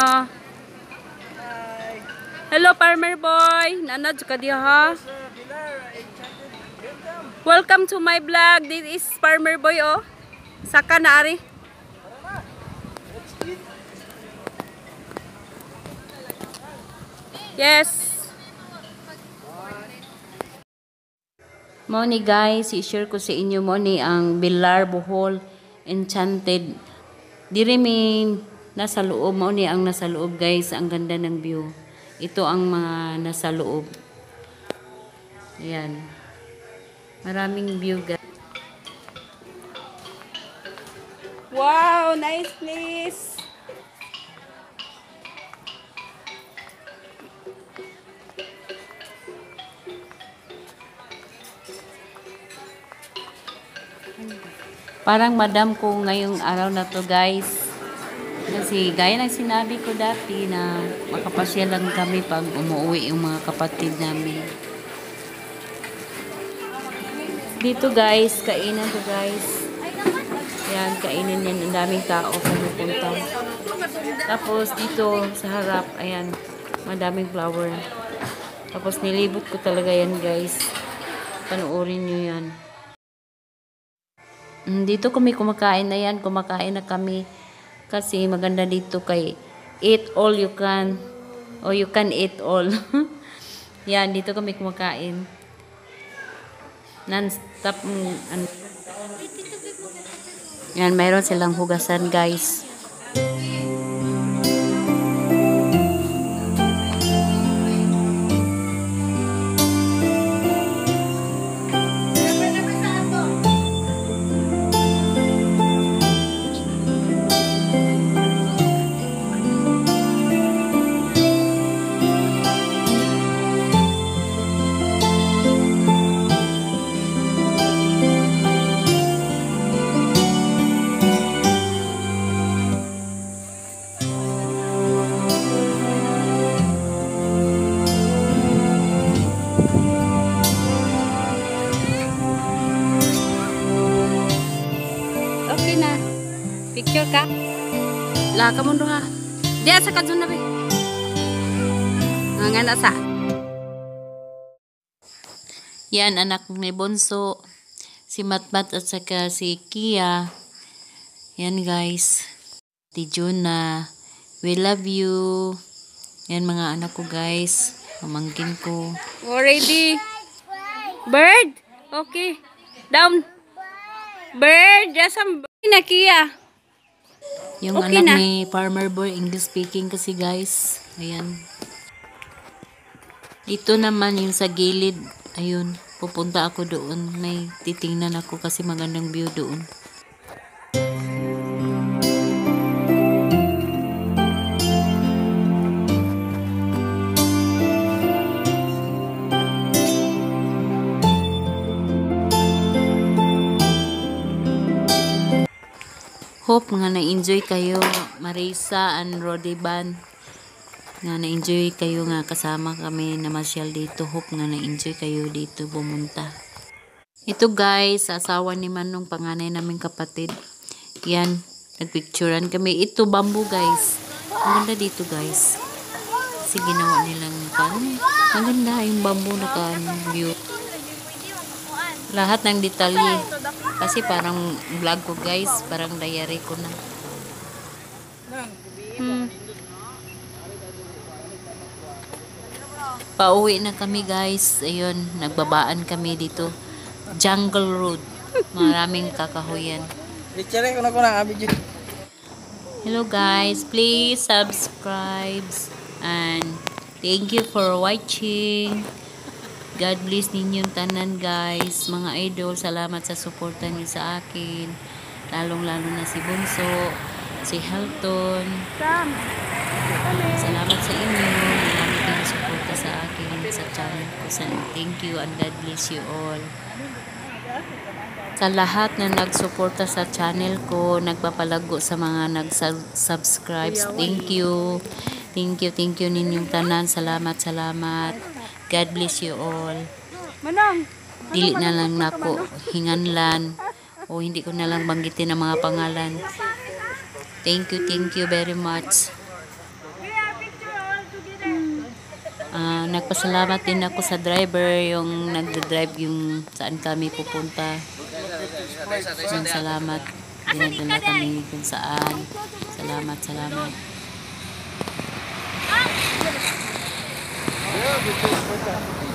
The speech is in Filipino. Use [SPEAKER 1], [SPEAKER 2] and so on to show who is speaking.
[SPEAKER 1] niya. Hello, Farmer Boy. Nanad ka diha ha. Welcome to my vlog. This is Farmer Boy, oh. Saka na ari. Yes. Mo ni guys, i-share ko sa inyo mo ni ang Villar Bohol Enchanted. Dire mi nasa loob, mo ni ang nasa loob guys, ang ganda ng view. Ito ang mga nasa loob. Ayan. Maraming view guys. Wow, nice place. Parang madam ko ngayong araw na to guys. Kasi gaya ng sinabi ko dati na makapasyal lang kami pag umuwi yung mga kapatid namin. Dito guys, kainan to guys. Yan, kainin yan. Ang daming tao pumupunta. Tapos dito sa harap, ayan, madaming flower. Tapos nilibot ko talaga yan guys. Panoorin nyo yan. Dito kami kumakain na yan. Kumakain na kami. Kasi maganda dito kay eat all you can. Or you can eat all. Yan, dito kami kumakain. Non-stop. Yan, mayroon silang hugasan guys. Picture ka? La ka mundo ha. Dia sa kadun na be. Nga nasa. Yan anak ni Bonso, si Matmat at saka si Kia. Yan guys. Ti Juna. We love you. Yan mga anak ko guys. Pamangkin ko. Ready? Bird? Okay. Down. Bird. Jasam. Na Kia. Yung okay anak na ni Farmer Boy, English speaking kasi guys. Ayan. Dito naman yung sa gilid. Ayun. Pupunta ako doon. May titingnan ako kasi magandang view doon. Hope nga na-enjoy kayo, Marisa and Rodiban. Nga na-enjoy kayo nga kasama kami na masyal dito. Hope nga na-enjoy kayo dito bumunta. Ito guys, asawa ni Manong, panganay naming kapatid. Yan, nagpicturean kami. Ito bamboo guys. Ang ganda dito guys. Kasi ginawa nilang parang maganda yung bamboo na view. Lahat ng detalye. Kasi parang vlog ko guys. Parang diary ko na. Pauwi na kami guys. Ayun. Nagbabaan kami dito. Jungle Road. Maraming kakahuyan. Hello guys. Please subscribe. And thank you for watching. God bless ninyong tanan guys. Mga idol, salamat sa suporta niyo sa akin. Lalong-lalo na si Bunso, si Helton. Salamat sa inyo. Marami kayong suporta sa akin sa channel ko. Thank you and God bless you all. Sa lahat na nagsuporta sa channel ko, nagpapalago sa mga nag-subscribe. Thank you. Thank you ninyong tanan. Salamat. God bless you all. Dili na lang nako hinganlan o hindi ko na lang banggitin ang mga pangalan. Thank you very much. nagpasalamat din ako sa driver, yung nagda-drive yung saan kami pupunta. Salamat. Dinadala kami kung saan. Salamat, salamat.
[SPEAKER 2] Yeah,